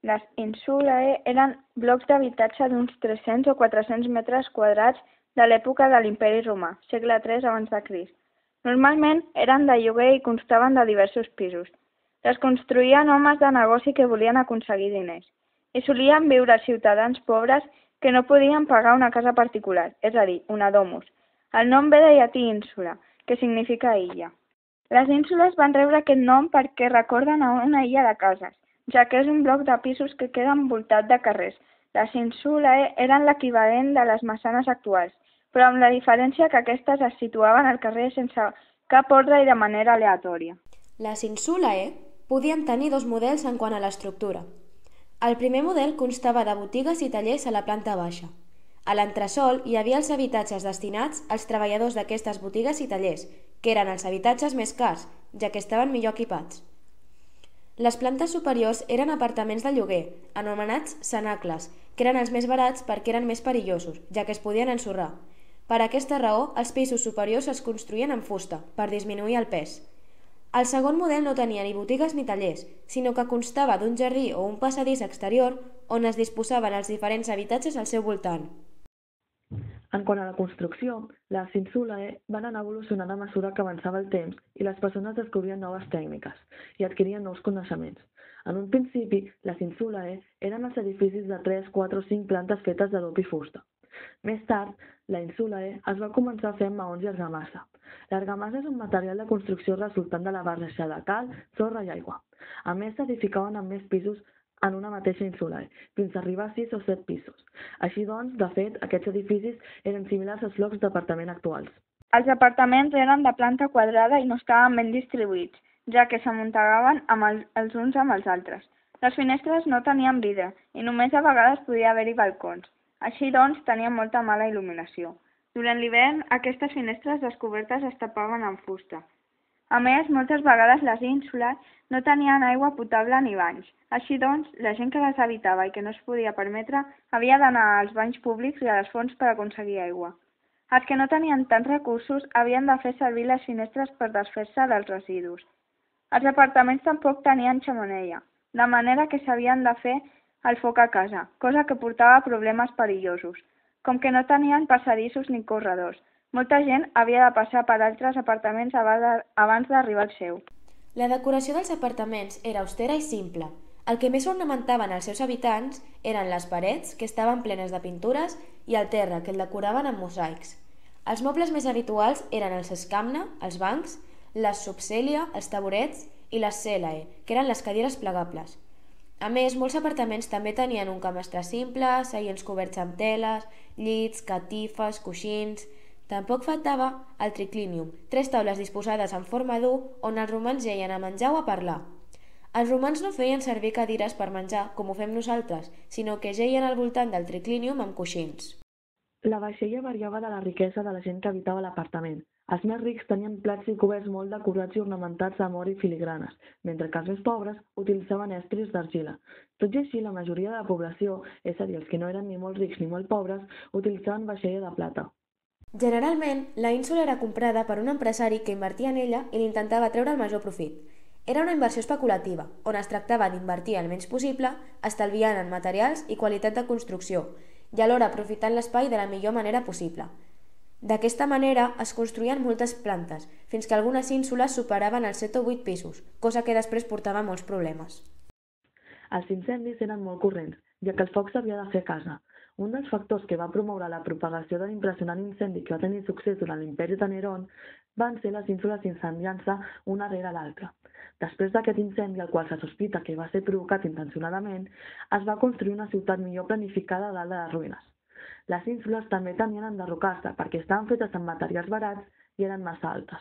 Les insulae eren blocs d'habitatge d'uns 300 o 400 metres quadrats de l'època de l'Imperi Romà, segle III abans de Crist. Normalment eren de lloguer i constaven de diversos pisos. Les construïen homes de negoci que volien aconseguir diners i solien viure ciutadans pobres que no podien pagar una casa particular, és a dir, una domus. El nom ve de llatí ínsula, que significa illa. Les ínsules van rebre aquest nom perquè recorden a una illa de cases, ja que és un bloc de pisos que queda envoltat de carrers. Les insulae eren l'equivalent de les maçanes actuals, però amb la diferència que aquestes es situaven al carrer sense cap ordre i de manera aleatòria. Les insulae podien tenir dos models en quant a l'estructura. El primer model constava de botigues i tallers a la planta baixa. A l'entresòl hi havia els habitatges destinats als treballadors d'aquestes botigues i tallers, que eren els habitatges més cars, ja que estaven millor equipats. Les plantes superiors eren apartaments de lloguer, anomenats cenacles, que eren els més barats perquè eren més perillosos, ja que es podien ensorrar. Per aquesta raó, els pisos superiors es construïen en fusta, per disminuir el pes. El segon model no tenia ni botigues ni tallers, sinó que constava d'un jardí o un passadís exterior on es disposaven els diferents habitatges al seu voltant. En quant a la construcció, les insulae van anar evolucionant a mesura que avançava el temps i les persones descobrien noves tècniques i adquirien nous coneixements. En un principi, les insulae eren els edificis de 3, 4 o 5 plantes fetes d'adob i fusta. Més tard, la insulae es va començar a fer amb maons i argamassa. L'argamassa és un material de construcció resultant de la barreja de cal, sorra i aigua. A més, s'edificaven amb més pisos en una mateixa insulae, fins a arribar a 6 o 7 pisos. Així doncs, de fet, aquests edificis eren similars als blocs d'apartament actuals. Els apartaments eren de planta quadrada i no estaven ben distribuïts, ja que s'amuntegaven els uns amb els altres. Les finestres no tenien vidre i només a vegades podia haver-hi balcons. Així doncs, tenien molta mala il·luminació. Durant l'hivern, aquestes finestres descobertes es tapaven amb fusta. A més, moltes vegades les ínsules no tenien aigua potable ni banys. Així doncs, la gent que les habitava i que no es podia permetre havia d'anar als banys públics i a les fonts per aconseguir aigua. Els que no tenien tants recursos havien de fer servir les finestres per desfer-se dels residus. Els apartaments tampoc tenien xemeneia, de manera que s'havien de fer el foc a casa, cosa que portava problemes perillosos. Com que no tenien passadissos ni corredors, molta gent havia de passar per altres apartaments abans d'arribar al seu. La decoració dels apartaments era austera i simple. El que més ornamentaven els seus habitants eren les parets, que estaven plenes de pintures, i el terra, que el decoraven amb mosaics. Els mobles més habituals eren els escamna, els bancs, les subcelia, els taburets i les celae, que eren les cadires plegables. A més, molts apartaments també tenien un camestre simple, seients coberts amb teles, llits, catifes, coixins. Tampoc faltava el triclinium, 3 taules disposades en forma d'U on els romans jeien a menjar o a parlar. Els romans no feien servir cadires per menjar, com ho fem nosaltres, sinó que jeien al voltant del triclinium amb coixins. La vaixella variava de la riquesa de la gent que habitava l'apartament. Els més rics tenien plats i coberts molt decorats i ornamentats amb or i filigranes, mentre que els més pobres utilitzaven estris d'argila. Tot i així, la majoria de la població, és a dir, els que no eren ni molt rics ni molt pobres, utilitzaven vaixella de plata. Generalment, la ínsula era comprada per un empresari que invertia en ella i l'intentava treure el major profit. Era una inversió especulativa, on es tractava d'invertir el menys possible, estalviant en materials i qualitat de construcció, i alhora aprofitant l'espai de la millor manera possible. D'aquesta manera es construïen moltes plantes, fins que algunes ínsules superaven els 7 o 8 pisos, cosa que després portava molts problemes. Els incendis eren molt corrents, ja que el foc s'havia de fer a casa. Un dels factors que va promoure la propagació de l'impressionant incendi que va tenir succés durant l'imperi de Nerón van ser les ínsules incendiant-se una rere l'altra. Després d'aquest incendi, el qual se sospita que va ser provocat intencionadament, es va construir una ciutat millor planificada dalt de les ruïnes. Les ínsules també tenien enderrocar-se perquè estaven fetes amb materials barats i eren massa altes.